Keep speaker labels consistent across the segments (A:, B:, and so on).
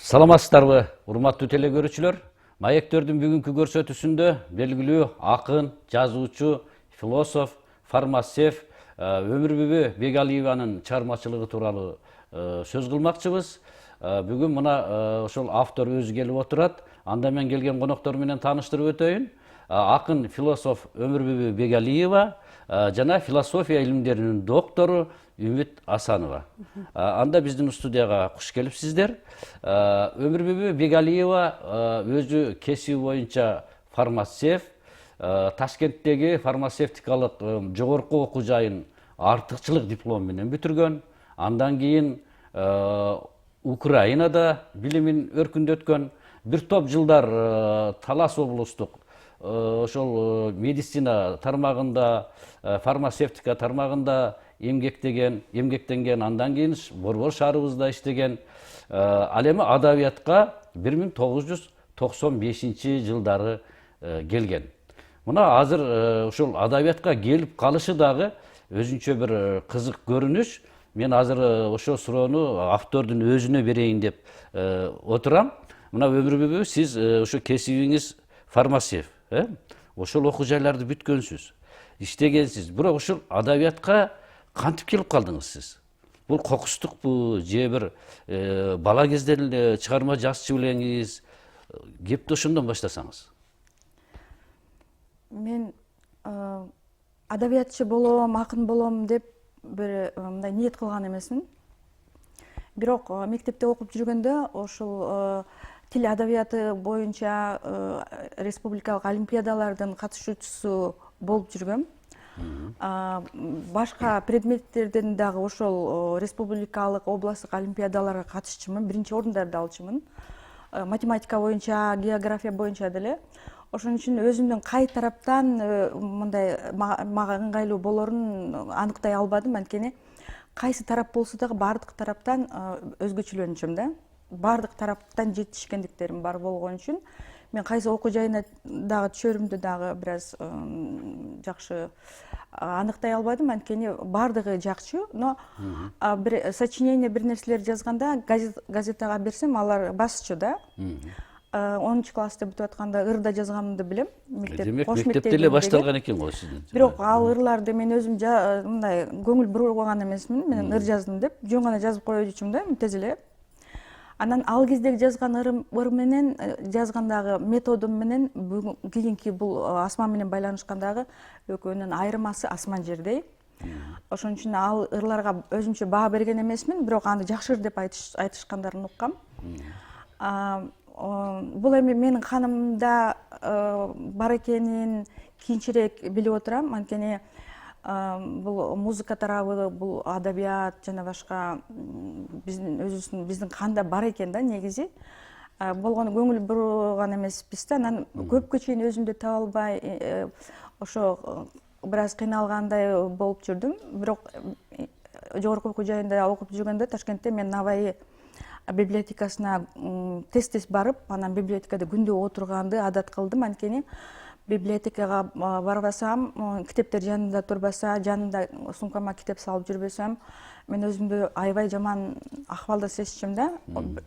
A: Саламатсыздарбы, урматтуу теле көрүүчүлөр. Маектөрдүн бүгүнкү көрсөтүүсүндө белгилүү акын, жазуучу, философ, фармацевт Өмүрбүбү Бегалиеванын чыгармачылыгы тууралуу сөз кылмакчыбыз. Бүгүн мына ошол автор өзү келип отурат. Анда мен келген коноктор менен тааныштырып өтөйүн. Акын, философ Өмүрбүбү Бегалиева жана философия илимдеринин доктору Үмүт Асанова. Анда биздин студияга куш келипсиздер. Өмүрбүбү Бегалиева өзү кесиби боюнча фармацевт, Ташкенттеги фармацевтикалык жогорку окуу жайын артыкчылык диплому менен бүтүргөн. Андан кийин Украинада билимин өркүндөткөн. Бир топ жылдар Талас облустук ошол медицина тармагында, фармацевтика тармагында эмгектенген, андан кийин Борбор шаарыбызда иштеген. Ал эми адабиятка 1995-жылдары келген. Мына азыр ошол адабиятка келип калышы дагы өзүнчө бир кызык көрүнүш. Мен азыр ошол суроону автордун өзүнө берейин деп отурам. Мына Өмүрбүбү, сиз ошо кесибиңиз фармацевт, ошол окуу жайларды бүткөнсүз, иштегенсиз. Бирок ушул адабиятка кантип келип калдыңыз сиз? Бул кокустукпу же бир бала кезден эле чыгарма жазчу белеңиз? Кепти ошондон баштасаңыз.
B: Мен адабиятчы болом, акын болом деп бир мындай ниет кылган эмесмин. Бирок мектепте окуп жүргөндө ошол тил адабияты боюнча республикалык олимпиадалардын катышуучусу болуп жүргөм. Башка предметтерден дагы ошол республикалык, областтык олимпиадаларга катышчумун, биринчи орундарды алчумун. Математика боюнча, география боюнча деле. Ошон үчүн өзүмдүн кай тараптан мындай мага ыңгайлуу болорун аныктай албадым. Анткени кайсы тарап болсо дагы бардык тараптан өзгөчөлөнчүм да. Бардык тараптан жетишкендиктерим бар болгон үчүн мен кайсы окуу жайына дагы түшөрүмдү дагы бир аз жакшы аныктай албадым. Анткени бардыгы жакчу, но бир сочинение, бир нерселер жазганда газетага берсем, алар басчу да. 10-класста бүтүп атканда ырда жазганымды билем.
A: Демек, мектепте эле башталган экен го сиздин.
B: Бирок ал ырларды мен өзүм мындай көңүл бурган эмесмин. Мен ыр жаздым деп жөн гана жазып кое жүрчүм да, тез эле. Анан ал кездеги жазган ыр менен жазгандагы методум менен кийинки бул асман менен байланышкандагы экөөнүн айырмасы асман жердей. Ошон үчүн ал ырларга өзүмчө баа берген эмесмин, бирок аны жакшы ыр деп айтышкандарын уккам. Бул эми менин канымда бар экенин кийинчерээк билип отурам. Анткени бул музыка тарабы, бул адабият жана башка биздин канда бар экен да негизи. Болгону көңүл бурган эмеспиз да. Анан көпкө чейин өзүмдү таба албай, ошо бир аз кыйналгандай болуп жүрдүм. Бирок жогорку окуу жайында окуп жүргөндө Ташкентте мен Наваи библиотекасына тез барып, анан библиотекада күндө отурганды адат кылдым. Анткени библиотекага барбасам, китептер жанында турбаса, жанында сумкама китеп салып жүрбөсөм, мен өзүмдү аябай жаман акыбалда сезчүм да.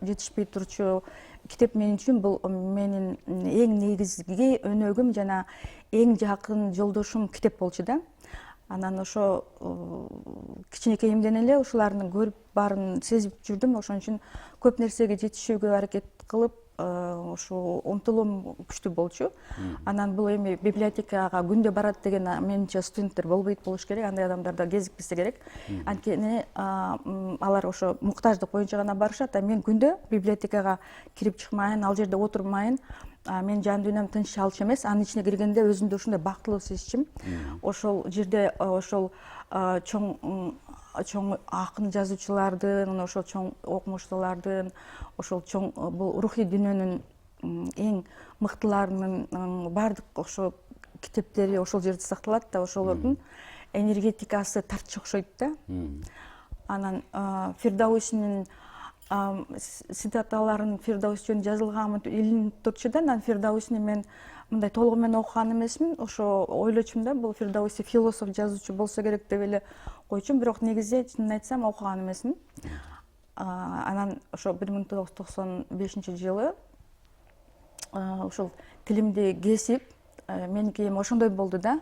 B: Жетишпей турчу китеп мен үчүн бул менин эң негизги өнөгүм жана эң жакын жолдошум китеп болчу да. Анан ошо кичинекейимден эле ушулардын көрүп баарын сезип жүрдүм. Ошон үчүн көп нерсеге жетишүүгө аракет кылып, ошо умтулуум күчтүү болчу. Анан бул эми библиотекага күндө барат деген менимче студенттер болбойт болуш керек, андай адамдарда кезикпесе керек. Анткени алар ошо муктаждык боюнча гана барышат, мен күндө библиотекага кирип чыкмайын, ал жерде отурмайын, мен жан дүйнөм тынч алчу эмес. Анын ичине киргенде өзүмдү ушундай бактылуу сезчүм. Ошол жерде ошол чоң акын жазуучулардын, ошол чоң окумуштуулардын, ошол чоң бул рухий дүйнөнүн эң мыктыларынын бардык ошо китептери ошол жерде сакталат да, ошолордун энергетикасы тартча окшойт да. Анан Фирдаусинин цитаталарын Фирдаус жөнүндө жазылганын илинип турчу да. Анан Фирдаусини мен мындай толугу менен окуган эмесмин. Ошо ойлочумун да, бул Фирдауси философ, жазуучу болсо керек деп эле койчумун, бирок негизи чынын айтсам окуган эмесмин. Анан ошо 1995 жылы ошол тилимди кесип, меники эми ошондой болду да.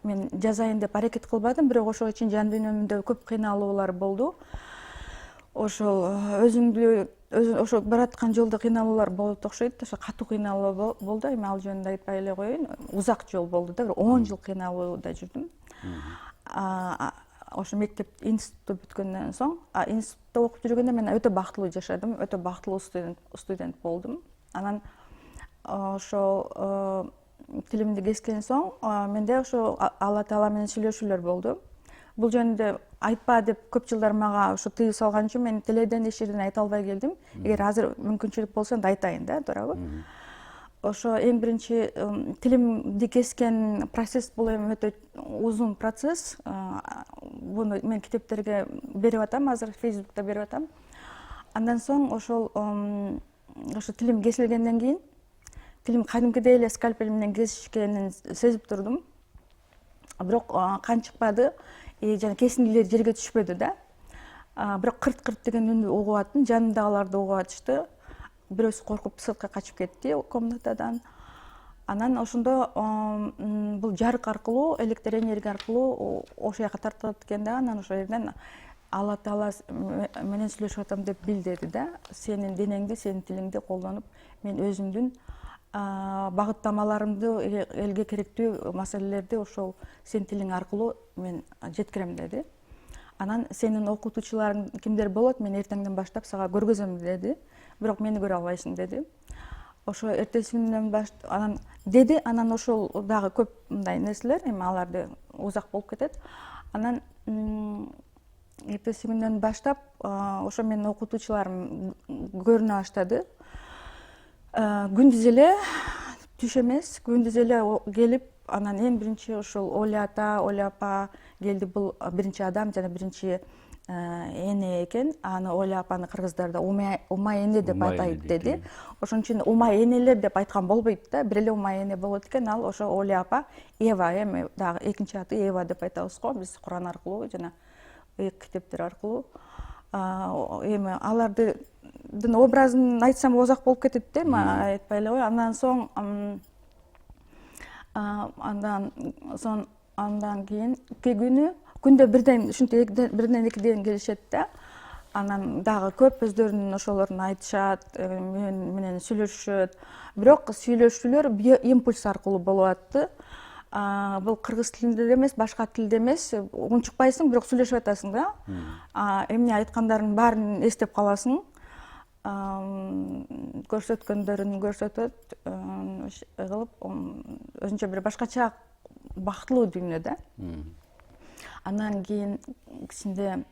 B: Мен жазайын деп аракет кылбадым, бирок ошого чейин жан дүйнөмдө көп кыйналуулар болду. Ошол ошо бараткан жолдо кыйналуулар болот окшойт. Ошо катуу кыйналуу болду. Эми ал жөнүндө айтпай эле коеюн. Узак жол болду да, 10 жыл кыйналууда жүрдүм. Ошо мектеп, институтты бүткөндөн соң, институтта окуп жүргөндө мен өтө бактылуу жашадым, өтө бактылуу студент болдум. Анан ошол тилимди кескен соң, менде ошо Алла Таала менен сүйлөшүүлөр болду. Бул жөнүндө айтпа деп көп жылдар мага ошо тыюу салган үчүн мен теледен, эширден айта албай келдим. Эгер азыр мүмкүнчүлүк болсо анда айтайын да, туурабы? Ошо эң биринчи тилимди кескен процесс бул эми өтө узун процесс. Буну мен китептерге берип атам, азыр Facebook'та берип атам. Андан соң ошо тилим кесилгенден кийин, тилим кадимкидей эле скальпель менен кесишкенин сезип турдум. Бирок кан чыкпады, жана кесиндилер жерге түшпөдү да. Бирок кырт деген үндү угуп аттым, жанымдагыларды угуп атышты. Бирөөсү коркуп сыртка качып кетти комнатадан. Анан ошондо бул жарык аркылуу, электр энергия аркылуу ошол жака тартылат экен да. Анан ошол жерден Алла Таала менен сүйлөшүп атам деп билдирди да. Сенин денеңди, сенин тилиңди колдонуп, мен өзүмдүн багыттамаларымды, элге керектүү маселелерди ошол сенин тилиң аркылуу мен жеткирем деди. Анан сенин окутуучуларың кимдер болот, мен эртеңден баштап сага көргөзөм деди. Бирок мени көрө албайсың деди. Ошо эртеси күнүнөн баштап анан деди, анан ошол дагы көп мындай нерселер, эми аларды узак болуп кетет. Анан эртеси күнүнөн баштап ошо менин окутуучуларым көрүнө баштады. Күндүз эле, түш эмес, күндүз эле келип, анан эң биринчи ошол Оля апа келди. Бул биринчи адам жана биринчи эне экен. Аны Оля апаны кыргыздарда умай эне деп атайт деди. Ошон үчүн умай энелер деп айткан болбойт да, бир эле умай эне болот экен. Ал ошо Оля апа, Ева, эми дагы экинчи аты Ева деп айтабыз го биз Куран аркылуу жана китептер аркылуу. Эми алардын образын айтсам озак болуп кетет да, айтпай эле кой. Андан соң андан кийин күндө бирден, ушинтип бирден экиден келишет да. Анан дагы көп өздөрүнүн ошолорун айтышат, менен сүйлөшүшөт. Бирок сүйлөшүүлөр биоимпульс аркылуу болуп атты. Бул кыргыз тилинде эмес, башка тилде эмес, унчукпайсың, бирок сүйлөшүп атасың да. Эмне айткандарын баарын эстеп каласың. Көрсөткөндөрүн көрсөтөт, кылып, өзүнчө бир башкача бактылуу дүйнө да. Андан кийин кичинде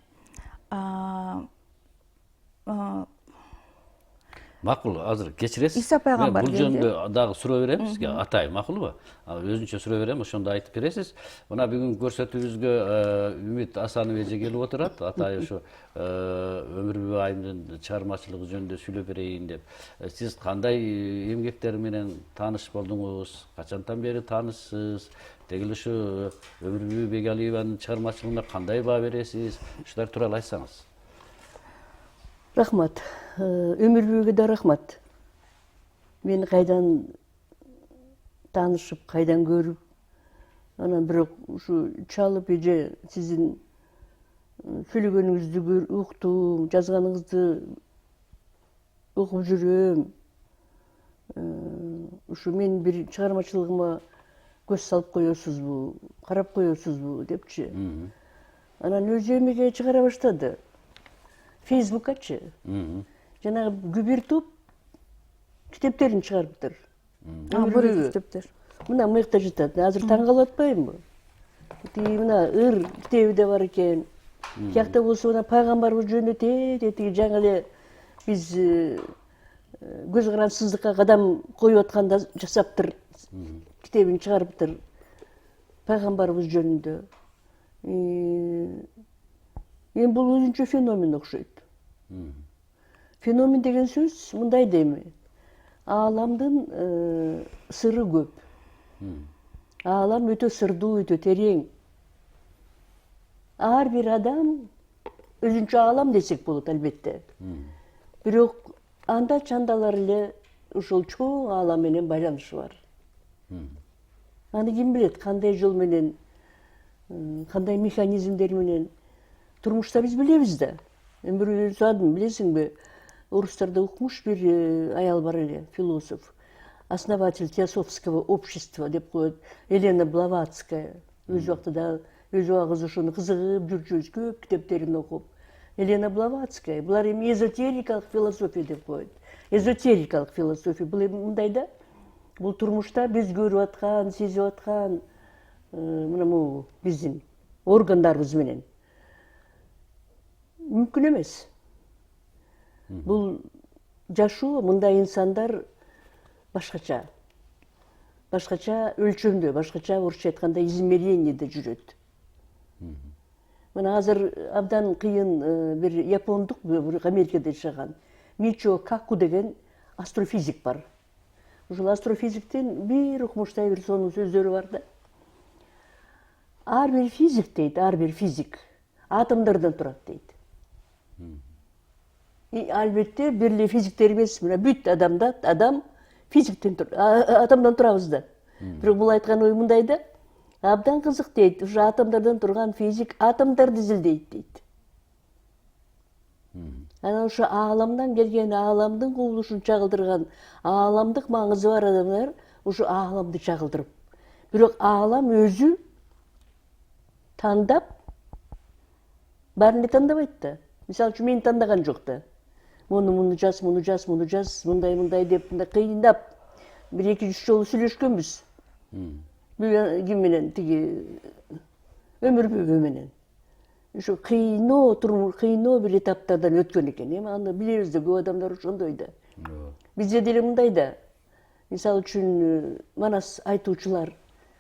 A: Макул, азыр кечиресиз.
B: Иса пайгамбар
A: Бул жөнүндө дагы суроо берем сизге, атай, макулбу? Өзүнчө суроо берем, ошондо айтып бересиз. Мына бүгүнкү көрсөтүүбүзгө Үмүт Асанов эже келип отурат. Атай ошо Өмүрбү айымдын чыгармачылыгы жөнүндө сүйлөп берейин деп. Сиз кандай эмгектери менен тааныш болдуңуз? Качантан бери таанышсыз? Деги эле ушу Өмүрбү Бегалиеванын чыгармачылыгына кандай баа бересиз? Ушулар тууралуу айтсаңыз.
C: Рахмат. Өмүрбүгө да рахмат. Мени кайдан таанышып, кайдан көрүп, анан бирок ушу чалып эже сиздин сүйлөгөнүңүздү уктум, жазганыңызды окуп жүрөм. Ушу менин бир чыгармачылыгыма көз салып коесузбу, карап коесузбу депчи. Анан өзү эмеге чыгара баштады. Facebook'ачы. Жанагы Гүбертуп китептерин чыгарыптыр.
B: Бул китептер.
C: Мына мыйыкта жатат. Азыр таң калып атпаймынбы? Тиги мына ыр китеби да бар экен. Тиякта болсо мына пайгамбарыбыз жөнүндө тиги жаңы эле биз көз карансыздыкка кадам коюп атканда жасаптыр. Китебин чыгарыптыр. Пайгамбарыбыз жөнүндө. Эми бул өзүнчө феномен окшойт. Феномен деген сөз мындай дейми. Ааламдын сыры көп. Аалам өтө сырдуу, өтө терең. Ар бир адам өзүнчө аалам десек болот албетте. Бирок анда чандалар эле ушул чоң аалам менен байланышы бар. Аны ким билет, кандай жол менен, кандай механизмдер менен турмушта биз билебиз да. Бир адым билесиңби, орустарда укмуш бир аял бар эле, философ, основатель теософского общества деп коет, Елена Блаватская. Өз убактыда өз убагыбыз ошону кызыгып жүрчүбүз, көп китептерин окуп. Елена Блаватская, булар эми эзотерикалык философия деп коет. Эзотерикалык философия бул эми мындай да, бул турмушта биз көрүп аткан, сезип аткан мына могу биздин органдарыбыз менен мүмкүн эмес. Бул жашоо, мындай инсандар башкача өлчөмдө, башкача орусча айтканда измерениеде жүрөт. Мына азыр абдан кыйын бир япондук, бир Америкада жашаган Мичио Каку деген астрофизик бар. Ушул астрофизиктин бир укмуштай бир сонун сөздөрү бар да. Ар бир физик дейт, ар бир физик атомдордон турат дейт. Албетте бир эле физиктер эмес, мына бүт адам физиктен атомдон турабыз да. Бирок бул айткан ой мындай да, абдан кызык дейт, ушу атомдордон турган физик атомдорду изилдейт дейт. Анан ошо ааламдан келген, ааламдын кубулушун чагылдырган, ааламдык маңызы бар адамдар ушу ааламды чагылдырып. Бирок аалам өзү тандап, баарын эле тандабайт да. Мисалы үчүн мени тандаган жок да. Муну жаз, мындай деп кыйындап, бир 2-3 жолу сүйлөшкөнбүз. Ким менен, тиги өмүр бөбө менен. Ушу кыйноо бир этаптардан өткөн экен. Эми аны билебиз да, көп адамдар ошондой да. Бизде деле мындай да. Мисалы үчүн манас айтуучулар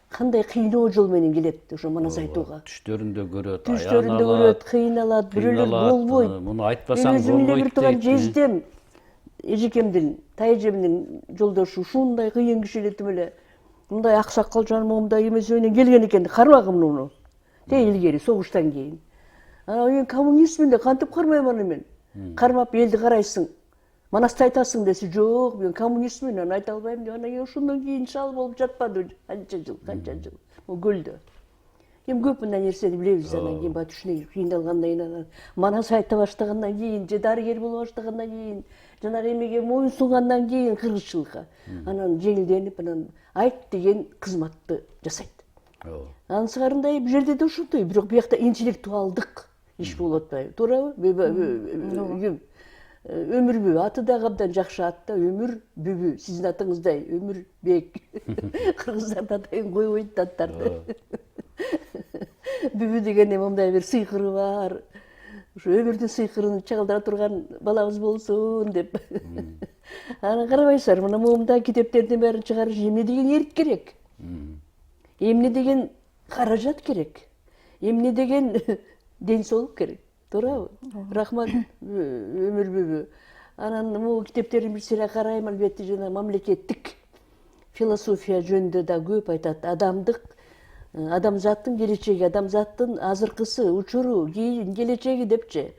C: кандай кыйноо жол менен келет ошо манас айтууга.
A: Түштөрүндө көрөт,
C: кыйналат, бирөөлөр болбойт.
A: Муну айтпасаң
C: болбойт. Өзүм эле бир турган
A: дейт.
C: жездем, эжекемдин, тайэжемдин жолдошу ушундай кыйын киши элетип эле, мындай аксакал жанымда эмес менен келген экен, кармагым муну. Илгери согуштан кийин. Анан мен коммунистмин да кантип кармайм аны мен. Кармап элди карайсың. Манасты айтасың десе, жок, мен коммунистмин, аны айта албайм деп, анан ошондон кийин шал болуп жатпады, канча жыл. Могу көлдө. Эми көп мындай нерсени билебиз, анан кийин түшүнө кыйналгандан кийин, анан манас айта баштагандан кийин, же дарыгер боло баштагандан кийин, жанагы эмеге моюн сунгандан кийин кыргызчылыкка, анан жеңилденип, анан айт деген кызматты жасайт. Анын сыгарындай бул жерде да ошондой, бирок биякта интеллектуалдык иш болуп атпайбы, туурабы? Өмүр бүбү, аты дагы абдан жакшы ат да, өмүр бүбү, сиздин атыңыздай, өмүр бек. Кыргыздарда атайын койбойт аттарды. Бүбү деген мындай бир сыйкыры бар. Ушу өмүрдүн сыйкырын чагылдыра турган балабыз болсун деп. Анан карабайсыздар, мына момунда китептердин баарын чыгарыш эмне деген эрк керек? Эмне деген каражат керек? Эмне деген ден соолук керек? Туурабы? Рахмат, өмүр бүбү. Анан могу китептерин бир сыйра карайм, албетте жана мамлекеттик философия жөнүндө да көп айтат. Адамзаттын келечеги, адамзаттын азыркысы, учуру, кийин келечеги депчи.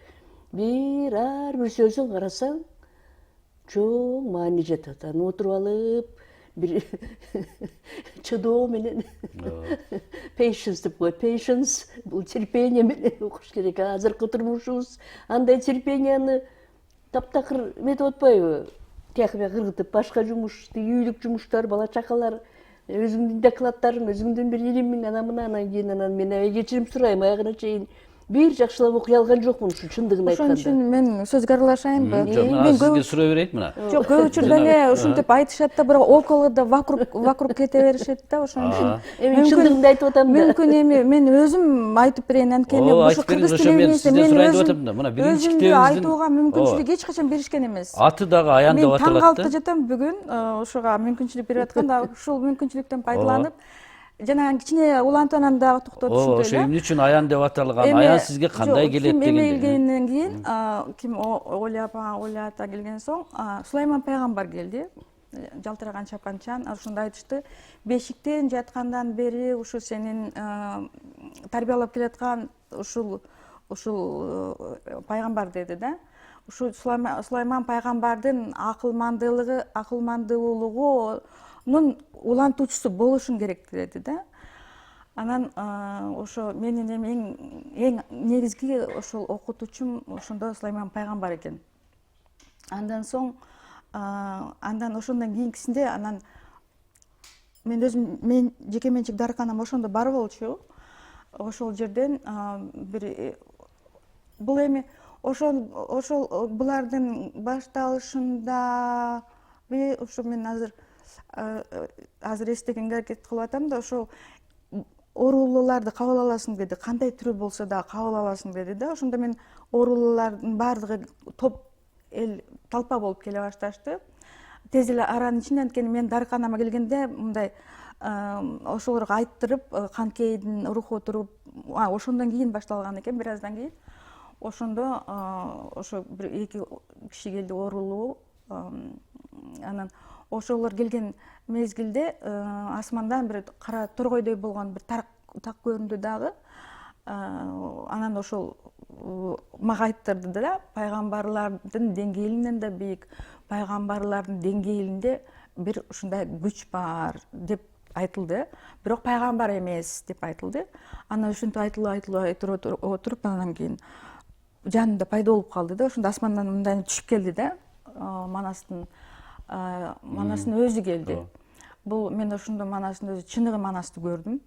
C: Ар бир сөзүн карасаң, чоң маани жатат. Аны отуруп алып, бир чыдоо менен patience деп коет. Patience бул терпение менен окуш керек. Азыркы турмушубуз андай терпенияны таптакыр эметип атпайбы? Тияк бияк ыргытып, башка жумуш, үйлүк жумуштар, бала чакалар, өзүңдүн докладтарың, өзүңдүн бир илимиң, анан кийин мен кечирим сурайм, аягына чейин бир жакшылап окуй алган жокмун ушу чындыгын айтканда.
B: Ошон үчүн мен сөзгө аралашайынбы?
A: Жок, сизге сурай берейт мына.
B: Жок, көп учурда эле ушинтип айтышат да, бирок около да вокруг кете беришет да, ошон үчүн.
C: Эми чындыгынды айтып атам да.
B: Мүмкүн эми мен өзүм айтып берейин, анткени ушу кыргыз тилинде мен өзүмдү айтууга мүмкүнчүлүк эч качан беришкен эмес.
A: Аты дагы аян деп аталат да.
B: Мен таң калып жатам бүгүн, ушуга мүмкүнчүлүк берип атканда, ушул мүмкүнчүлүктөн пайдаланып жана кичине улантуудан дагы токтоп түшүндү эле.
A: Ошо эмне үчүн аян деп аталган? Аян сизге кандай келет дегенде.
B: Ким келгенден кийин, ким ойлата келген соң, Сулайман пайгамбар келди. Жалтыраган чапанчан, ошондо айтышты, бешиктен жаткандан бери ушу сенин тарбиялап келаткан ушул ушул пайгамбар деди да. Ушул Сулайман пайгамбардын акылмандуулугунун улантуучусу болушуң керек деди да. Анан ошо менин эң негизги ошол окутуучум ошондо Сулайман пайгамбар экен. Андан соң андан ошондон кийинкисинде анан мен жеке менчик дарыканам ошондо бар болчу. Ошол жерден бир бул эми ошол булардын башталышында ошо мен азыр эстегенге аракет кылып атам да, ошол оорулууларды кабыл аласың деди, кандай түрү болсо да кабыл аласың деди да. Ошондо мен оорулуулардын баардыгы топ эл толпа болуп келе башташты. Тез эле аранын ичинде, анткени мен дарыканама келгенде мындай ошолорго айттырып, канкейдин руху туруп, ошондон кийин башталган экен, бир аздан кийин. Ошондо ошо бир эки киши келди оорулуу. Анан ошолор келген мезгилде асмандан бир кара торгойдой болгон бир так көрүндү дагы. Анан ошол мага айттырды да, пайгамбарлардын деңгээлинен да бийик, пайгамбарлардын деңгээлинде бир ушундай күч бар деп айтылды. Бирок пайгамбар эмес деп айтылды. Анан ушинтип айтылып отуруп, анан кийин жанымда пайда болуп калды да. Ошондо асмандан мындай түшүп келди да. Манастын өзү келди. Бул мен ошондо Манастын өзү чыныгы Манасты көрдүм.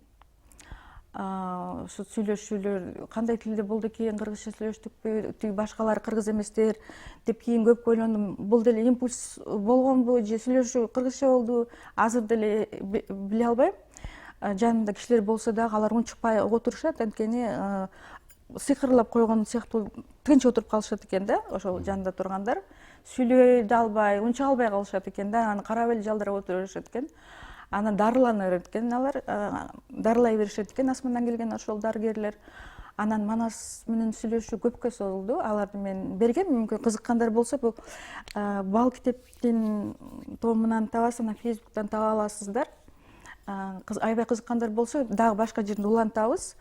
B: Ошо сүйлөшүүлөр кандай тилде болду экен, кыргызча сүйлөштүкпү, тиги башкалар кыргыз эместер деп кийин көп ойлондум. Бул деле импульс болгонбу же сүйлөшүү кыргызча болду, азыр деле биле албайм. Жанымда кишилер болсо дагы алар унчукпай отурушат, анткени сыйкырлап койгон сыяктуу тынч отуруп калышат экен да, ошол жанында тургандар. Сүйлөй да албай, унчук албай калышат экен да, анан карап эле жалдырап отура беришет экен. Анан дарылана берет экен алар, дарылай беришет экен асмандан келген ошол дарыгерлер. Анан Манас менен сүйлөшүү көпкө созулду. Аларды мен бергем, мүмкүн кызыккандар болсо, бул Бал китептин томунан табасыз, анан Фейсбуктан таба аласыздар. Аябай кызыккандар болсо, дагы башка жерде улантабыз.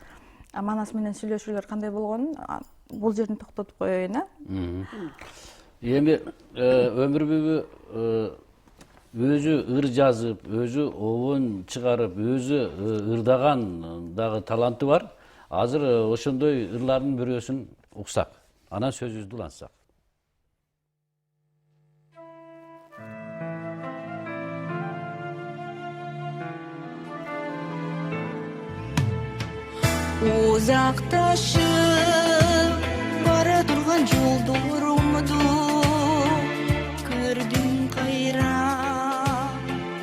B: Манас менен сүйлөшүүлөр кандай болгонун бул жерден токтотуп коеюн,
A: Эми Өмүр бүбү өзү ыр жазып, өзү обун чыгарып, өзү ырдаган дагы таланты бар. Азыр ошондой ырлардын бирөөсүн уксак, анан сөзүбүздү улантсак.
D: Uzaktaşıp bara turgan жолдорумду көрдүм кайра,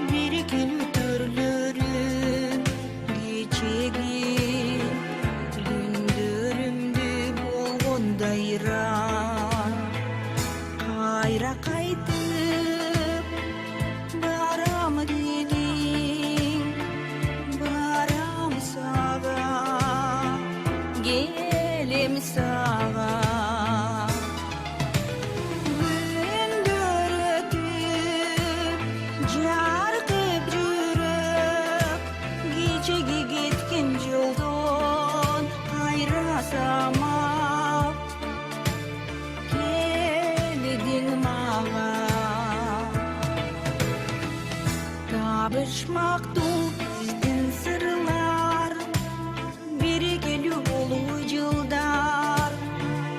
D: бирикелүү төрлөрүн, кечеги күндөрүмдү болгондайра. Кайра кайтып барам дедиң, барам сага, келем сага. Күндөр өтүп жаркып жүрөк, кечеги кеткен жолдон кайра самап келдиң мага. Табышмактуу биздин сырлар, бирикелүү болуу жылдар,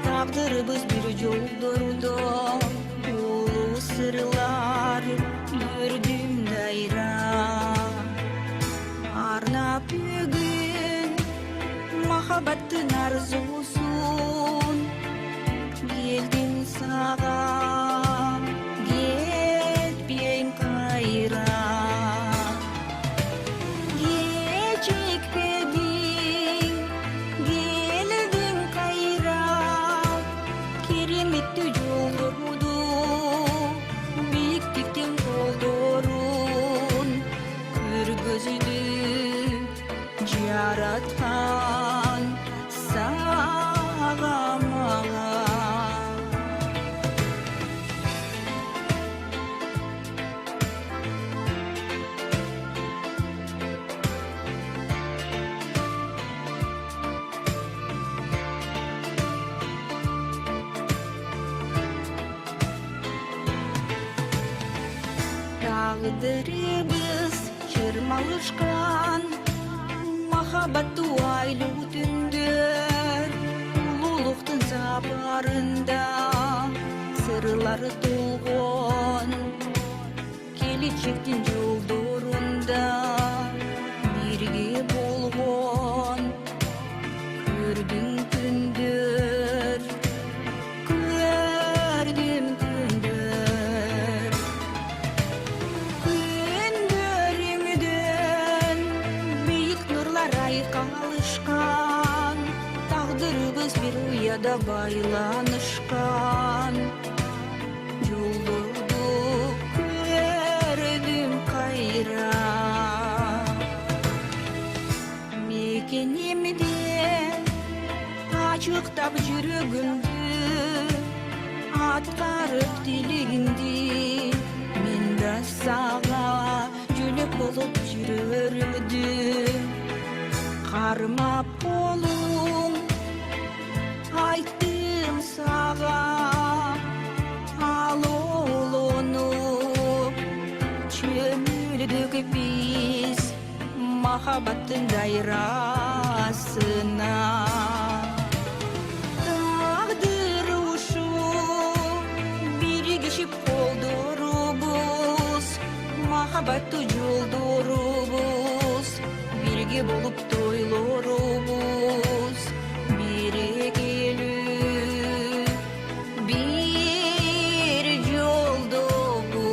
D: тагдырыбыз бир жолдордо болуу сырлар. Көрдүм дайра арнап бүгүн махаббаттын арзуусун, келдим сага, кетпейм кайра. Кечикпедиң, келдиң кайра, кереметтүү тағдырыбыз чырмалышкан махаббаттуу айлуу түндөр улуулуктун сапарында сырлары толгон келечектин жолдорунда бирге болгон көрдүм күндөр күндөрүмдөн бийик нурлар айкалышкан тагдырыбыз бир уяда байланышкан жолдорду көрдүм кайра мекенемде ачыктап жүрөгүмдү аткарып тилегиңди мен да сага жөлөк болуп жүрөрмүдүм кармап колуң айттым сага ал олонуп чөмүлдүк биз махаббаттын дайрасына тагдыр ушул биригишип колдорубуз махаббаттуу жолдорубуз бирге болуп тойлорубуз берекелүү бир жолдобуз.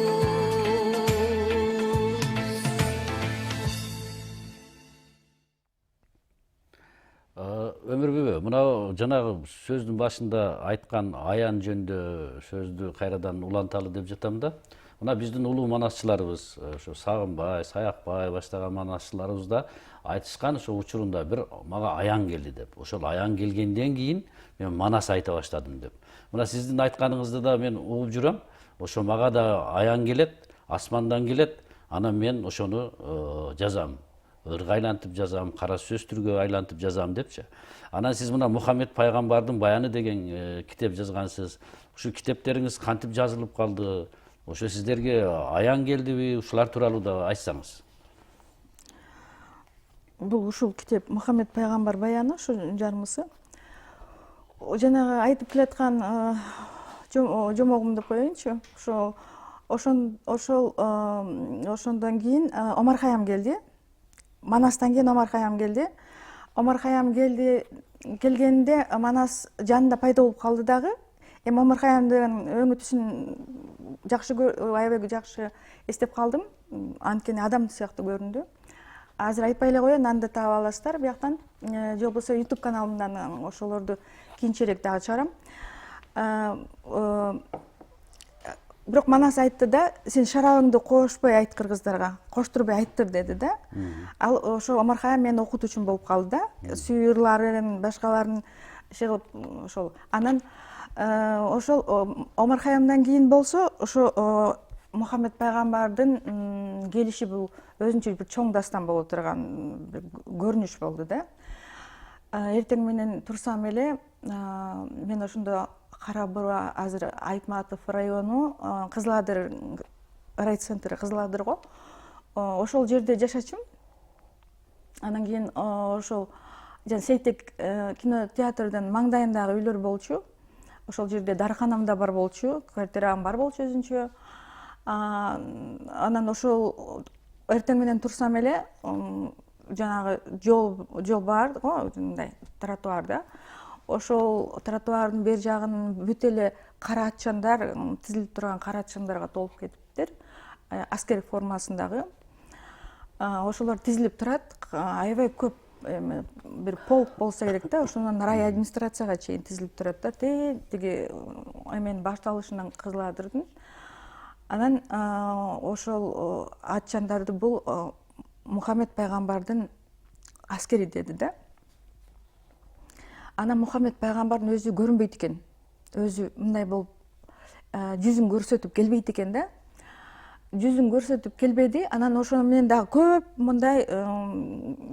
A: Өмүрбүбү, мына жанагы сөздүн башында айткан аян жөнүндө сөздү кайрадан уланталы деп жатам да. Мына биздин улуу манасчыларыбыз, ошо Сагынбай, Саякбай баштаган манасчыларыбыз да айтышкан ошо учурунда бир мага аян келди деп. Ошол аян келгенден кийин мен манас айта баштадым деп. Мына сиздин айтканыңызды да мен угуп жүрөм. Ошо мага да аян келет, асмандан келет. Анан мен ошону жазам. Ырга айлантып жазам, кара сөзтүргө айлантып жазам депчи. Анан сиз мына Мухаммед пайгамбардын баяны деген китеп жазгансыз. Ушу китептериңиз кантип жазылып калды? Ошо сиздерге аян келдиби? Ушулар тууралуу да айтсаңыз.
B: Бул ушул китеп Мухаммед пайгамбар баяны, ушу жарымысы. Жанагы айтып келаткан жомогум деп коеюнчу. Ошондон кийин Омар Хайям келди. Манастан кийин Омар Хайям келди. Омар Хайям келгенде Манас жанында пайда болуп калды дагы. Эми Омар Хайямдын өңү түсүн аябай жакшы эстеп калдым. Анткени адам сыяктуу көрүндү. Азыр айтпай эле коеюн, аны да таап аласыздар бияктан. Же болбосо YouTube каналымдан ошолорду кийинчерээк дагы чыгарам. Бирок Манас айтты да, сен шарабыңды кошпой айт кыргыздарга, коштурбай айттыр деди да. Ал ошо Омар Хайям менин окутуучум болуп калды да. Сүйүрларын, башкаларын кылып ошол. Анан ошол Омар Хайямдан кийин болсо, ошо Мухаммед пайгамбардын келиши бул өзүнчө бир чоң дастан боло турган көрүнүш болду да. Эртең менен турсам эле мен ошондо Кара Бура, азыр Айтматов району, Кызыладыр райцентри, Кызыладыр го. Ошол жерде жашачумун. Анан кийин ошол Сейтек кинотеатрдын маңдайындагы үйлөр болчу. Ошол жерде дарыканам да бар болчу, квартирам бар болчу өзүнчө. Анан ошол эртең менен турсам эле жанагы жол бар го, мындай тротуар да. Ошол тротуардын бер жагын бүт эле кара атчандар, тизилип турган кара атчандарга толуп кетиптир. Аскер формасындагы. Ошолор тизилип турат, аябай көп, бир полк болсо керек да, ошондон рай администрацияга чейин тизилип турат да, тиги эменин башталышынан Кызыладырдын. Анан ошол атчандарды бул Мухаммед пайгамбардын аскери деди да. Анан Мухаммед пайгамбардын өзү көрүнбөйт экен. Өзү мындай болуп жүзүн көрсөтүп келбейт экен да. Жүзүн көрсөтүп келбеди. Анан ошону менен дагы көп мындай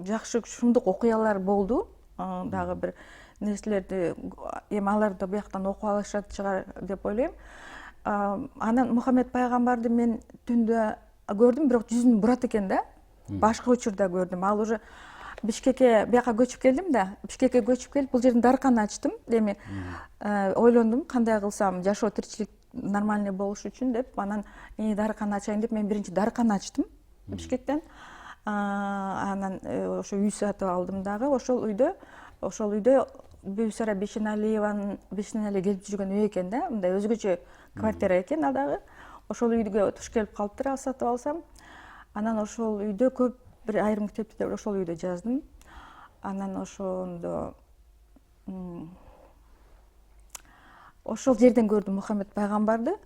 B: жакшы шумдук окуялар болду. Дагы бир нерселерди эми алар да бияктан окуп алышат чыгар деп ойлойм. Анан Мухаммед пайгамбарды мен түндө көрдүм, бирок жүзүн бурат экен да. Башка учурда көрдүм. Ал уже Бишкекке бияка көчүп келдим да. Бишкекке көчүп келип бул жердин дарканын ачтым. Эми ойлондум кандай кылсам жашоо тиричилик нормальный болуш үчүн деп, анан дарканы ачайын деп мен биринчи дарканы ачтым Бишкектен. Анан ошо үй сатып алдым дагы. Ошол үйдө Бүйсара Бешеналиева келип жүргөн үй экен да. Мындай өзгөчө квартира экен ал дагы. Ошол үйгө туш келип калыптыр, ал сатып алсам. Анан ошол үйдө көп бир айрым китептерди ошол үйдө жаздым. Анан ошондо ошол жерден көрдүм Мухаммед пайгамбарды.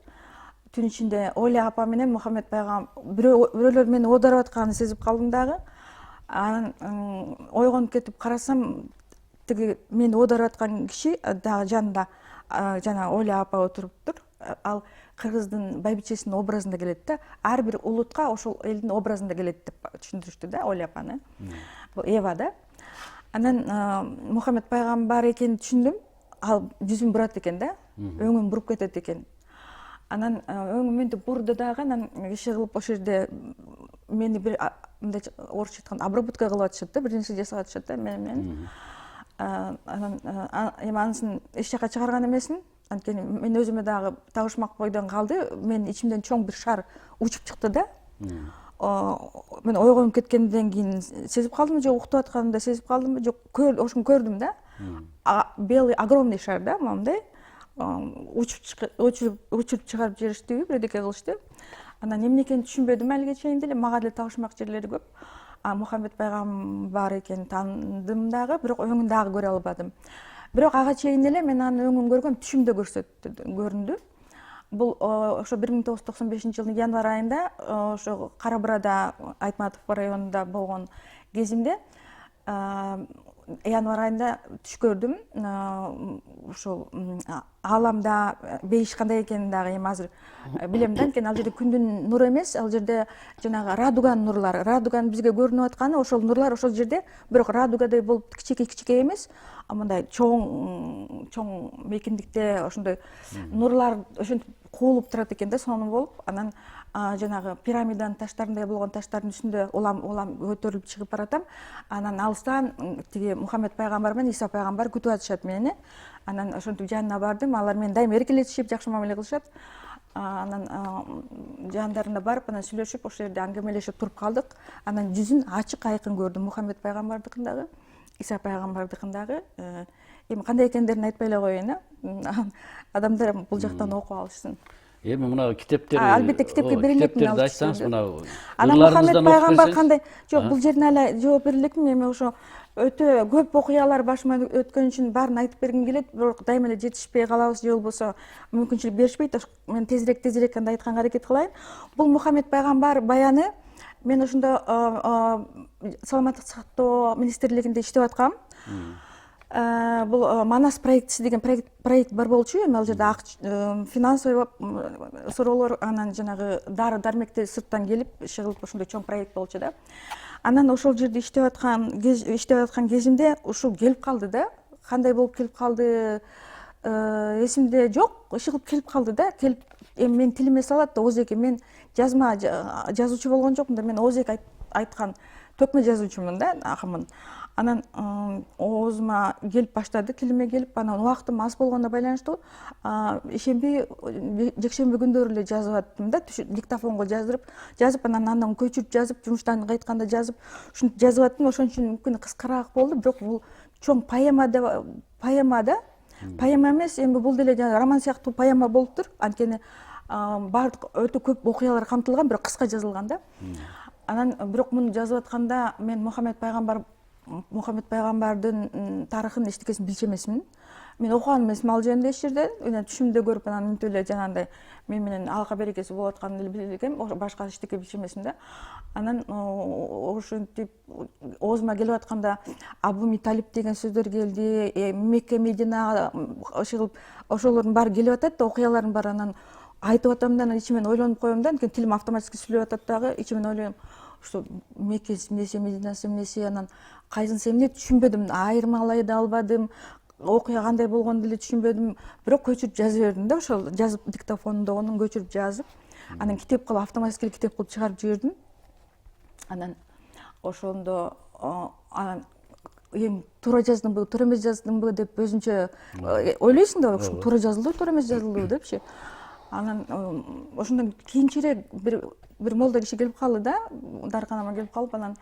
B: Түн ичинде Оля апа менен Мухаммед пайгамбар бирөөлөр мени оодарып атканын сезип калдым дагы. Анан ойгонуп кетип карасам, тиги мени оодарып аткан киши дагы жанында жана Оля апа отуруптур. Ал кыргыздын байбичесинин образында келет да. Ар бир улутка ошол элдин образында келет деп түшүндүрүштү да Оля апаны. Бул Эва да. Анан Мухаммед пайгамбар экенин түшүндүм. Ал жүзүн бурат экен да. Өңүн буруп кетет экен. Анан өңүм мынтип бурду дагы, анан киши кылып ошол жерде мени бир мындай орусча айтканда обработка кылып атышат да, бир нерсе жасап атышат да менен. Анан эми анысын эч жака чыгарган эмесмин. Анткени мен өзүмө дагы табышмак бойдон калды. Мен ичимден чоң бир шар учуп чыкты да. Мен ойгонуп кеткенден кийин сезип калдымбы, жок уктуп атканымда сезип калдымбы, жок ошону көрдүм да. Белый огромный шар да, мындай учуп чыгарып жибериштиби, бирдеке кылышты. Анан эмне экенин түшүнбөдүм алиге чейин деле, мага деле табышмак жерлери көп. Мухаммед пайгамбар экенин таандым дагы, бирок өңүн дагы көрө албадым. Бирок ага чейин эле мен анын өңүн көргөм, түшүмдө көрүндү. Бул ошо 1995-жылдын январь айында ошо Кара Бурада Айтматов районунда болгон кезимде январь айында түш көрдүм. Ошол ааламда бейиш кандай экенин дагы эми азыр билем да, анткени ал жерде күндүн нуру эмес, ал жерде жанагы радуганын нурлары, радуганын бизге көрүнүп атканы ошол нурлар ошол жерде, бирок радугадай болуп кичике эмес, мындай чоң мейкиндикте ошондой нурлар ошентип куулуп турат экен да, сонун болуп. Анан жанагы пирамиданын таштарындай болгон таштардын үстүндө улам көтөрүлүп чыгып баратам. Анан алыстан тиги Мухаммед пайгамбар менен Иса пайгамбар күтүп атышат мени. Анан ошентип жанына бардым. Алар менен дайыма эркелешишип, жакшы мамиле кылышат. Анан жандарына барып, анан сүйлөшүп, ошол жерде аңгемелешип туруп калдык. Анан жүзүн ачык айкын көрдүм, Мухаммед пайгамбардыкын дагы, Иса пайгамбардыкын дагы. Эми кандай экендерин айтпай эле коеюн, адамдар бул жактан окуп алышсын.
A: Эми мына китептер,
B: албетте китепке берилекмин.
A: Китептерди айтсаңыз, мына
B: анан Мухаммед пайгамбар кандай, жок, бул жерине эле жооп бере элекмин. Эми ошо өтө көп окуялар башыма өткөн үчүн баарын айтып бергим келет, бирок дайыма эле жетишпей калабыз, же болбосо мүмкүнчүлүк беришпейт. Мен тезирээк анда айтканга аракет кылайын. Бул Мухаммед пайгамбар баяны мен ошондо саламаттык сактоо министрлигинде иштеп аткам. Бул Манас проектиси деген проект бар болчу. Эми ал жерде финансовый суроолор, анан жанагы дары дармекти сырттан келип иши кылып ошондой чоң проект болчу да. Анан ошол жерде иштеп аткан кезимде ушул келип калды да. Кандай болуп келип калды эсимде жок, иши кылып келип калды да. Келип, эми мен тилиме салат да, оозеки, мен жазуучу болгон жокмун да, мен оозеки айткан төкмө жазуучумун да, акымын. Анан оозума келип баштады, тилиме келип, анан убактым аз болгонуна байланыштуу ишемби, жекшемби күндөрү эле жазып аттым да, диктофонго жазып, анан көчүрүп жазып, жумуштан кайтканда жазып, ушинтип жазып аттым. Ошон үчүн мүмкүн кыскараак болду, бирок бул чоң поэма да, поэма эмес, эми бул деле роман сыяктуу поэма болуптур. Анткени баардык өтө көп окуялар камтылган, бирок кыска жазылган да. Анан бирок муну жазып атканда мен Мухаммед пайгамбардын тарыхын эчтекесин билчү эмесмин. Мен окуган эмесмин ал жөнүндө эч жерде. Түшүмдө көрүп, анан мынтип эле жанагындай мен менен алка берекеси болуп атканын эле билгем, башка эчтеке билчү эмесмин да. Анан ошентип оозума келип атканда Абу Миталип деген сөздөр келди, Мекке, Медина, ошолордун баары келип атат да, окуялардын баары. Анан айтып атам да, анан ичимен ойлонуп коем да, анткени тилим автоматически сүйлөп атат дагы, ичимен ойлойм. Что Меккеси эмнеси, Мединасы эмнеси, анан кайсынысы эмне түшүнбөдүм, айырмалай да албадым, окуя кандай болгонду деле түшүнбөдүм, бирок көчүрүп жаза бердим да, ошол жазып диктофондо онун көчүрүп жазып. Анан китеп кылып автоматически китеп кылып чыгарып жибердим. Анан ошондо анан эми туура жаздымбы, туура эмес жаздымбы деп өзүнчө ойлойсуң да, ушу туура жазылды, туура эмес жазылды депчи. Анан ошондон кийинчерээк бир молдо киши келип калды да, дарканама келип калып, анан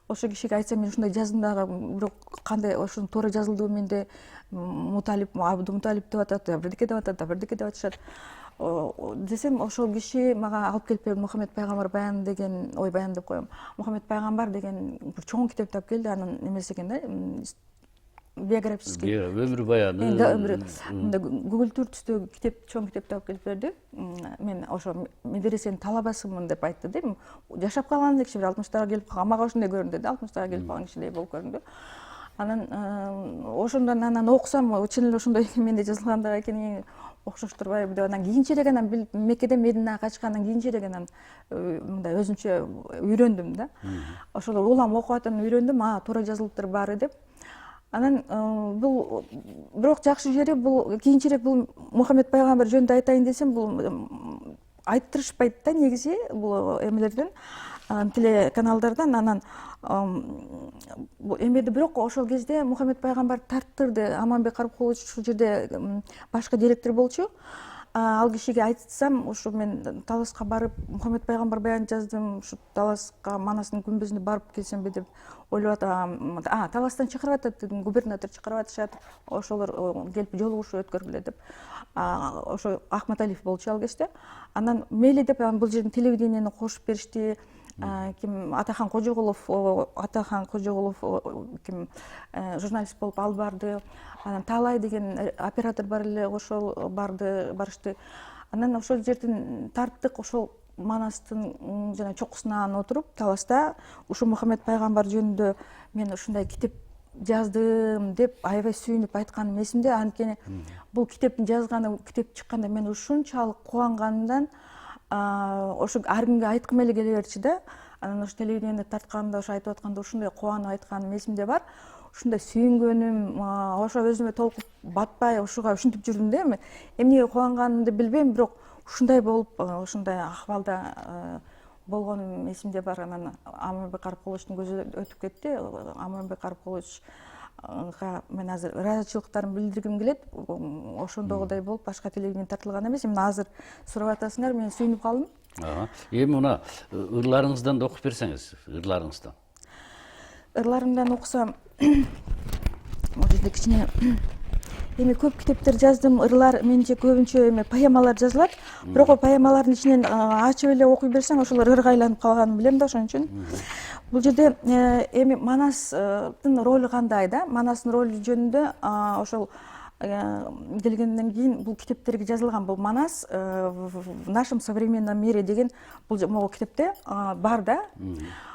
B: ошо кишиге айтсам мен ушундай жаздым дагы, бирок кандай ошону туура жазылдыбы менде Муталип, Абдумуталип деп атат, бирдеке деп атат, бирдеке деп атышат десем, ошол киши мага алып келип берди Мухаммед пайгамбар баян деген, ой баян деп коем, Мухаммед пайгамбар деген бир чоң китепти алып келди, анын эмеси экен да, биографический.
A: Өмүр баяны.
B: Мындай күгүлтүр түстөгү китеп, чоң китепти алып келип берди. Мен ошо медресенин талабасымын деп айтты да. Жашап калган эле киши, бир 60-тага келип калган, мага ошондой көрүндү да, 60-тага келип калган кишидей болуп көрүндү. Анан ошондон анан окусам, чын эле ошондой менде жазылгандык экени окшоштурбайбы деп, анан кийинчерээк анан билип, Меккеден Мединага качкандан кийинчерээк анан мындай өзүнчө үйрөндүм да. Ошол улам окуп атам, үйрөндүм, туура жазылыптыр баары деп. Анан бул бирок жакшы жери бул кийинчерээк бул Мухаммед пайгамбар жөнүндө айтайын десем, бул айттырышпайт да негизи бул эмелерден, телеканалдардан. Анан эмеди бирок ошол кезде Мухаммед пайгамбар тарттырды. Аманбек Карпкулович ушул жерде башкы директор болчу. Ал кишиге айтсам, ушу мен Таласка барып Мухаммед пайгамбар баян жаздым, ушу Таласка Манастын күмбөзүнө барып келсемби деп ойлоп атам. Таластан чакырып атат, губернатор чакырып атышат, ошолор келип жолугушуу өткөргүлө деп. Ошо Ахматалиев болчу ал кезде. Анан мейли деп, бул жерден телевидениени кошуп беришти. Ким Атахан Кожогулов ким журналист болуп ал барды. Анан Таалай деген оператор бар эле, ошол барышты. Анан ошол жерден тарттык, ошол Манастын жана чокусунан отуруп Таласта ушу Мухаммед пайгамбар жөнүндө мен ушундай китеп жаздым деп аябай сүйүнүп айтканым эсимде. Анткени бул китептин жазганы, китеп чыкканда мен ушунчалык кубанганымдан ошо ар кимге айткым эле келе берчү да. Анан ошо телевидениеде тартканда, ошо айтып атканда ушундай кубанып айтканым эсимде бар. Ушундай сүйүнгөнүм, ошо өзүмө толкуп батпай ушуга ушинтип жүрдүм да. Эмнеге кубанганымды билбейм, бирок ушундай болуп, ушундай акыбалда болгонум эсимде бар. Анан Аманбек Карпкуловичтун көзү өтүп кетти. Аманбек Карпкуловичка мен азыр ыраазычылыктарымды билдиргим келет. Ошондогудай болуп башка телевидение тартылган эмес. Эмне азыр сурап атасыңар, мен сүйүнүп калдым.
A: Эми мына ырларыңыздан да окуп берсеңиз, ырларыңыздан.
B: Ырларымдан окусам, могу кичине эми көп китептер жаздым, ырлар менче көбүнчө эме поэмалар жазылат. Бирок поэмалардын ичинен ачып эле окуй берсең, ошолор ырга айланып калганын билем да, ошон үчүн. Бул жерде эми Манастын ролу кандай да? Манастын ролу жөнүндө ошол келгенден кийин бул китептерге жазылган. Бул Манас в нашем современном мире деген бул могу китепте бар да.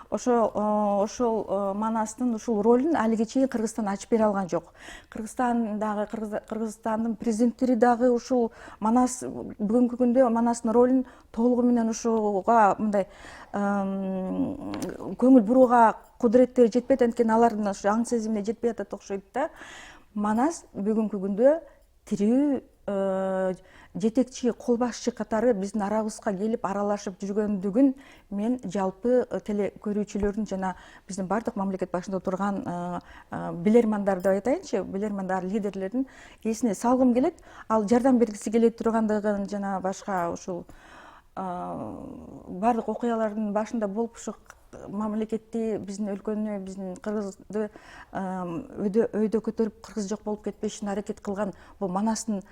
B: Ошол Манастын ушул ролун алиге чейин Кыргызстан ачып бере алган жок. Кыргызстандын президенттери дагы ушул Манас, бүгүнкү күндө Манастын ролун толугу менен ушуга мындай көңүл бурууга кудуреттери жетпейт, анткени алардын ушу аң сезимине жетпей атат окшойт да. Манас бүгүнкү күндө тирүү жетекчи, кол башчы катары биздин арабызга келип аралашып жүргөндүгүн мен жалпы теле көрүүчүлөрдүн жана биздин бардык мамлекет башында турган билермандар деп айтайынчы, билермандар, лидерлердин эсине салгым келет. Ал жардам бергиси келе тургандыгын жана башка ушул бардык окуялардын башында болуп ушу мамлекетти, биздин өлкөнү, биздин Кыргызды өйдө көтөрүп, кыргыз жок болуп кетпешин аракет кылган бул Манастын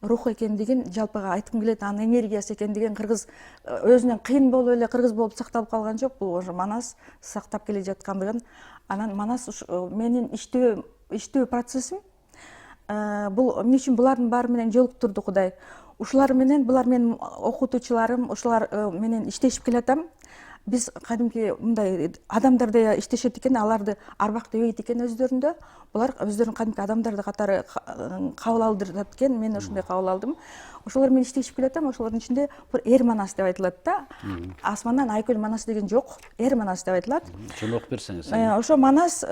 B: руху экендигин жалпыга айткым келет, анын энергиясы экендигин. Кыргыз өзүнөн кыйын болуп эле кыргыз болуп сакталып калган жок, бул ошо Манас сактап келе жаткандыгын. Анан Манас менин иштөө процессим. Бул эмне үчүн булардын баары менен жолуктурду Кудай. Ушулар менен, булар менин окутуучуларым, ушулар менен иштешип келатам. Биз кадимки мындай адамдардай иштешет экен, аларды арбак дебейт экен өздөрүндө. Булар өздөрүн кадимки адамдарды катары кабыл алдырат экен. Мен ошондой кабыл алдым. Ошолор менен иштешип келатам. Ошолордун ичинде бир эр Манас деп айтылат да. Асмандан Айкөл Манас деген жок, эр Манас деп айтылат.
A: Ошону окуп берсеңиз.
B: Ошо Манас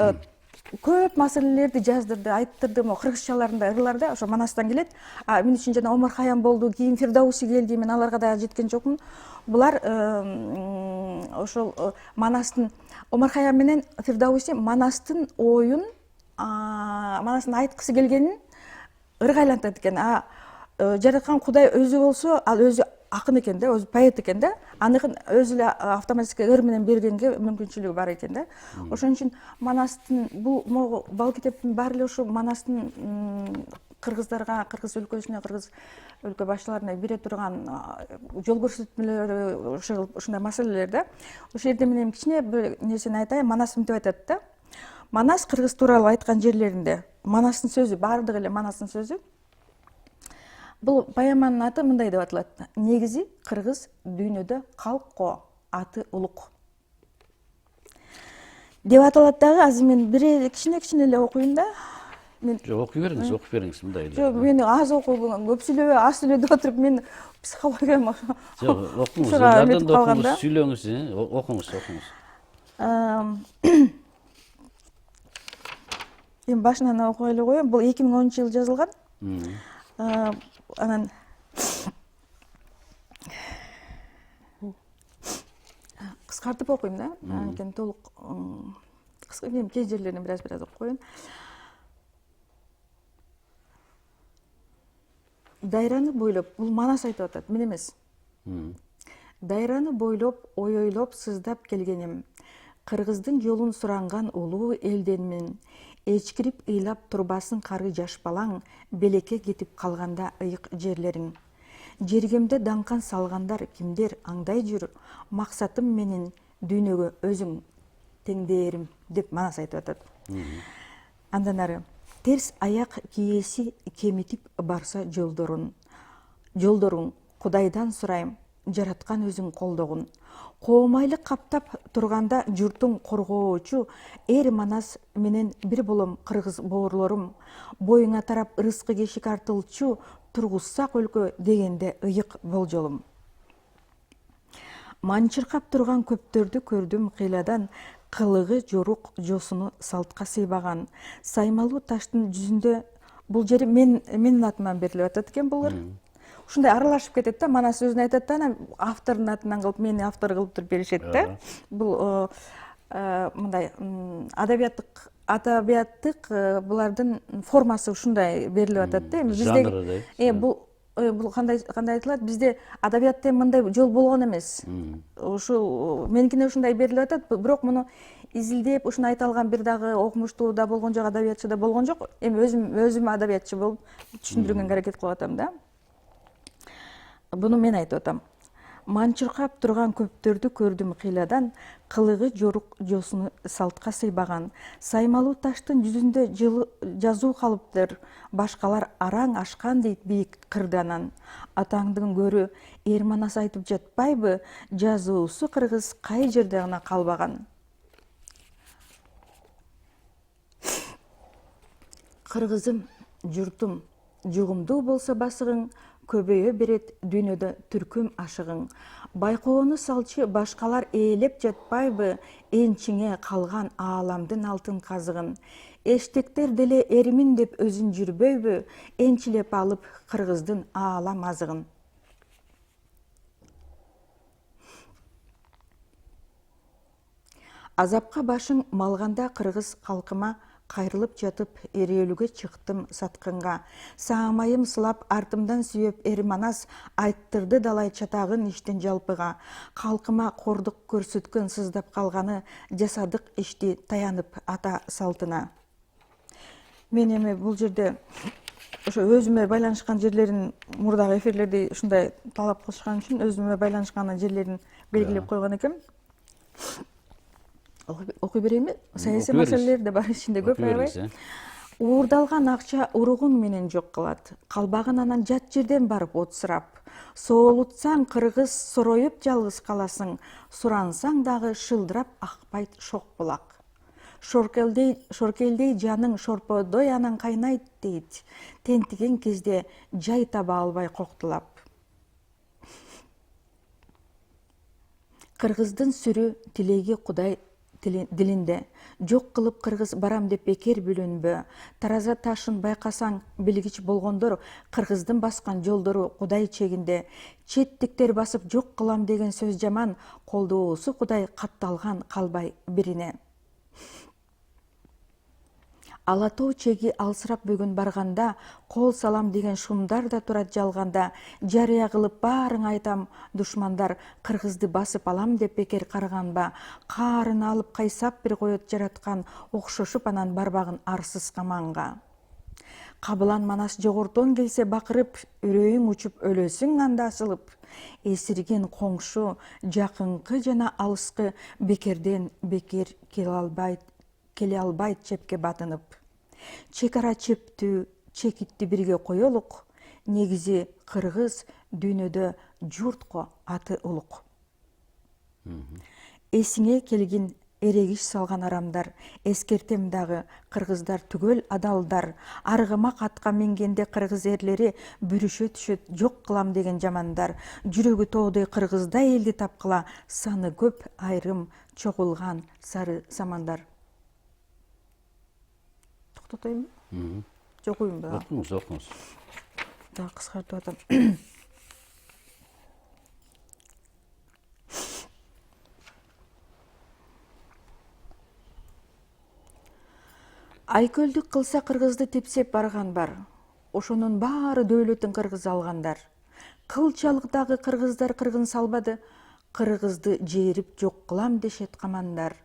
B: көп маселелерди жаздырды, айттырды, могу кыргызчаларында, ырларда ошо Манастан келет. Мен үчүн жана Омар Хайям болду, кийин Фирдауси келди, мен аларга да жеткен жокмун. Булар ошол Манастын, Омар Хайям менен Фирдауси Манастын оюн, Манастын айткысы келгенин ырга айлантат экен. Жараткан Кудай өзү болсо, ал өзү акын экен да, өзү поэт экен да, аныкын өзү эле автоматически ыр менен бергенге мүмкүнчүлүгү бар экен да. Ошон үчүн Манастын бул бал китептин баары эле ушу Манастын кыргыздарга, кыргыз өлкөсүнө, кыргыз өлкө башчыларына бере турган жол көрсөтмөлөрү, ушундай маселелер да. Ошол жерде мен кичине бир нерсени айтайын. Манас мынтип айтат да. Манас кыргыз тууралуу айткан жерлеринде, Манастын сөзү, баардыгы эле Манастын сөзү. Бул поэманын аты мындай деп аталат. Негизи кыргыз дүйнөдө калкко, аты улук. Деп аталат дагы. Азыр мен бир кичине эле окуйм да. Мен
A: окуй бериңиз мындай эле.
B: Жок, мен аз окугум, көп сүйлөбөй, аз сүйлөй деп отуруп, мен психологиям
A: Жок, окуңуз,
B: ушуга
A: ырдардан
B: эметип
A: да
B: калган
A: окуңуз,
B: да.
A: сүйлөңүз, окуңуз.
B: Эми башынан окуй эле коеюн. Бул 2010-жылы жазылган. Анан кыскартып окуйм да. Анткени толук кээ жерлерин бир аз окуп коеюн. Дайраны бойлоп, бул Манас айтып атат, мен эмес. Дайраны бойлоп, ойлоп сыздап келгеним, кыргыздын жолун суранган улуу элденмин. Эчкирип ыйлап турбасын кары жаш балаң, белекке кетип калганда ыйык жерлериң. Жергемде даңкан салгандар кимдер аңдай жүр, максатым менин дүйнөгө өзүң теңдээрим, деп Манас айтып атат. Андан ары, терс аяк кийеси кемитип барса жолдоруң, Кудайдан сурайм, жараткан өзүң колдогун. Коомайлык каптап турганда журтуң коргоочу, эр Манас менен бир болом кыргыз боорлорум, боюңа тарап ырыскы кешик артылчу, тургузсак өлкө дегенде ыйык болжолум. Манчыркап турган көптөрдү көрдүм кыйладан, кылыгы жорук жосуну салтка сыйбаган. Саймалуу таштын жүзүндө, бул жери менин атыман берилип атат экен бул ыр. Ушундай аралашып кетет да, Манас өзүн айтат да, анан автордун атынан кылып, мени автор кылып туруп беришет да. Бул мындай адабияттык булардын формасы ушундай берилип атат да. Эми бул кандай айтылат? Бизде адабиятта мындай жол болгон эмес. Ушул меникине ушундай берилип атат, бирок муну изилдеп, ушуну айта алган бир дагы окумуштуу да болгон жок, адабиятчы да болгон жок. Эми өзүм адабиятчы болуп түшүндүргөнгө аракет кылып атам да. Буну мен айтып атам. Манчыркап турган көптөрдү көрдүм кыйладан, кылыгы жорук жосуну салтка сыйбаган. Саймалуу таштын жүзүндө жазуу калыптыр, башкалар араң ашкан дейт бийик кырданан. Атаңдын көрү эр Манас айтып жатпайбы, жазуусу кыргыз кай жерде гана калбаган. Кыргызым, журтум, жугумдуу болсо басыгың, көбөйө берет дүйнөдө түркүм ашыгың. Байкоону салчы башкалар ээлеп жатпайбы, энчиңе калган ааламдын алтын казыгын. Эштектер деле эримин деп өзүн жүрбөйбү, энчилеп алып кыргыздын аалам азыгын. Азапка башың малганда кыргыз калкыма, кайрылып жатып эриөлүгө чыктым саткынга. Саамайым сылап артымдан сүйөп эр Манас, айттырды далай чатагын иштен жалпыга. Калкыма кордук көрсөткөн сыздап калганы, жасадык ишти таянып ата салтына. Мен эми бул жерде ошо өзүмө байланышкан жерлерин, мурдагы эфирлерде ушундай талап кылышкан үчүн өзүмө байланышкан жерлерин белгилеп койгон экем. Окуй берейинби? Саясий маселелер да бар ичинде көп, аябай. Уурдалган акча уругуң менен жок кылат. Калбагын анан жат жерден барып от сурап. Соолутсаң кыргыз сороюп жалгыз каласың. Сурансаң дагы шылдырап акпайт шок булак. Шоркелдей жаның шорподой анан кайнайт дейт. Тентиген кезде жай таба албай коктулап. Кыргыздын сүрү дилинде. Жок кылып кыргыз барам деп бекер бүлүнбө. Тараза ташын байкасаң билгич болгондор, кыргыздын баскан жолдору Кудай чегинде. Четтиктер басып жок кылам деген сөз жаман, колдоосу Кудай катталган калбай бирине. Ала тоо чеги алсырап бүгүн барганда, кол салам деген шумдар да турат жалганда. Жарыя кылып баарың айтам, душмандар, кыргызды басып алам деп бекер карганба. Каарын алып кайсап бир коет жараткан, окшошуп анан барбагын арсыз каманга. Кабылан манас жогортон келсе бакырып, үрөйүң учуп өлөсүң анда асылып. Эсирген коңшу, жакынкы жана алыскы, бекерден бекер келе албайт чепке батынып. Чек ара чептүү, чекитти бирге коелук, негизи кыргыз дүйнөдө журтко аты улук. Эсиңе келгин эрегиш салган арамдар, эскертем дагы, кыргыздар түгөл адалдар. Аргымак атка мингенде кыргыз эрлери бүрүшө түшөт, жок кылам деген жамандар. Жүрөгү тоодой кыргыздай элди тапкыла, саны көп айрым чогулган сары самандар. Токтотойм бу? Жок уюм бу.
A: Окуңуз.
B: Да, кыскартып атам. Айкөлдүк кылса кыргызды тепсеп барган бар. Ошонун баары дөөлөтүн кыргыз алгандар. Кылчалыктагы кыргыздар кыргын салбады, кыргызды жээрип жок кылам дешет камандар.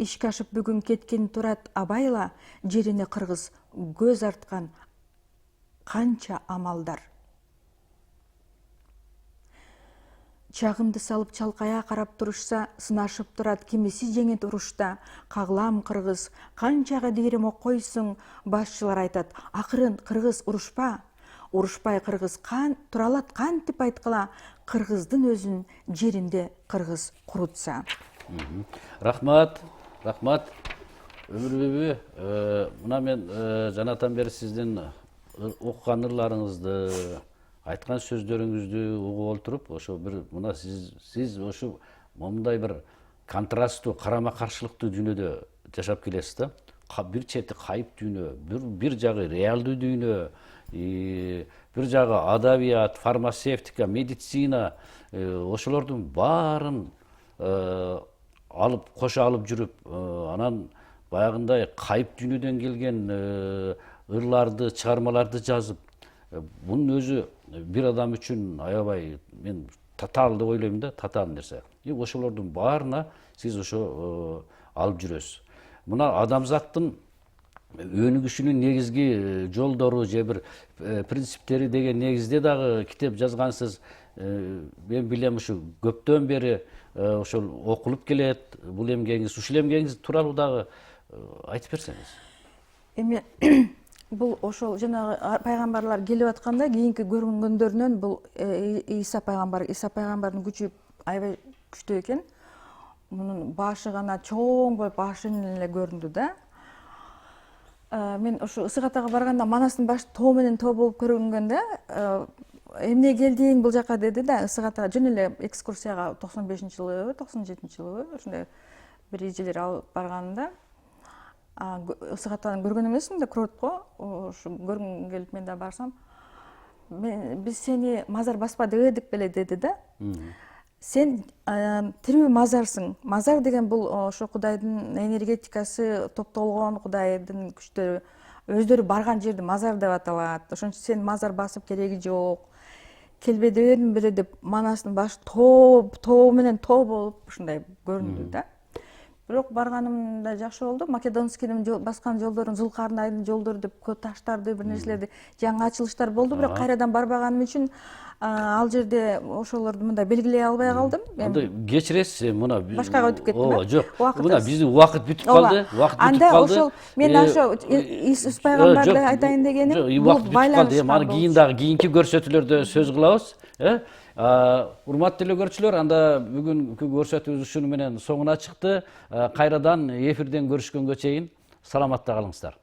B: Ишке ашып бүгүн кеткен турат абайла, жерине кыргыз көз арткан канча амалдар. Чагымды салып чалкая карап турушса, сынашып турат кимиси жеңет урушта. Кагылам кыргыз, канчага дейрим окойсуң, башчылар айтат, акырын кыргыз урушпа. Урушпай кыргыз туралат кантип айткыла, кыргыздын өзүн жеринде кыргыз курутса.
A: Рахмат. Өмүрбүбү, мына мен жанатан бери сиздин окуган ырларыңызды, айткан сөздөрүңүздү угуп отуруп, ошо бир мына сиз ошо момундай бир контрасттуу, карама каршылыктуу дүйнөдө жашап келесиз да. Бир чети кайып дүйнө, бир жагы реалдуу дүйнө, бир жагы адабият, фармацевтика, медицина, ошолордун баарын кошо алып жүрүп, анан баягындай кайып дүйнөдөн келген ырларды, чыгармаларды жазып, бунун өзү бир адам үчүн аябай мен татаал деп ойлойм да, татаал нерсе. Ошолордун баарына сиз ошо алып жүрөсүз. Мына адамзаттын өнүгүшүнүн негизги жолдору же бир принциптери деген негизде дагы китеп жазгансыз. Мен билем ушу көптөн бери ошол окулуп келет. Бул эмгегиңиз, ушул эмгегиңиз тууралуу дагы айтып берсеңиз.
B: Эми бул ошол жанагы пайгамбарлар келип атканда кийинки көрүнгөндөрүнөн бул Иса пайгамбардын күчү аябай күчтүү экен. Мунун башы гана чоң болуп, башын эле көрүндү да. Мен ошо Ысык Атага барганда манастын башы тоо менен тоо болуп көрүнгөндө, эмне келдиң бул жака деди да, Ысык Атага жөн эле экскурсияга 95-жылы, 97-жылы ошондой бир эжелер алып барганында, Ысык Атаны көргөн эмесмин да, Кротко, ошо көргүм келип мен да барсам, биз сени мазар баспадык эдик беле деди да. Сен тирүү мазарсың. Мазар деген бул ошо Кудайдын энергетикасы топтолгон, Кудайдын күчтөрү өздөрү барган жерди мазар деп аталат. Ошон үчүн сен мазар басып кереги жок. Келбедиң беле деп манастын башы тоо менен тоо болуп ушундай көрүндү да. Бирок барганымда жакшы болду. Македонскийдин баскан жолдорун, Зулкарнайдын жолдору деп көп таштарды, бир нерселерди, жаңы ачылыштар болду, бирок кайрадан барбаганым үчүн ал жерде ошолорду мындай белгилей албай калдым.
A: Анда кечиресиз, мына
B: башкага өтүп кеттим.
A: Жок, мына биздин убакыт бүтүп калды.
B: Анда ошол мен ошо Иисус пайгамбарды айтайын дегеним, бул байланыш.
A: Аны кийин дагы кийинки көрсөтүүлөрдө сөз кылабыз. Урматтуу эле көрүүчүлөр, анда бүгүнкү көрсөтүүбүз ушуну менен соңуна чыкты. Кайрадан эфирден көрүшкөнгө чейин саламатта калыңыздар.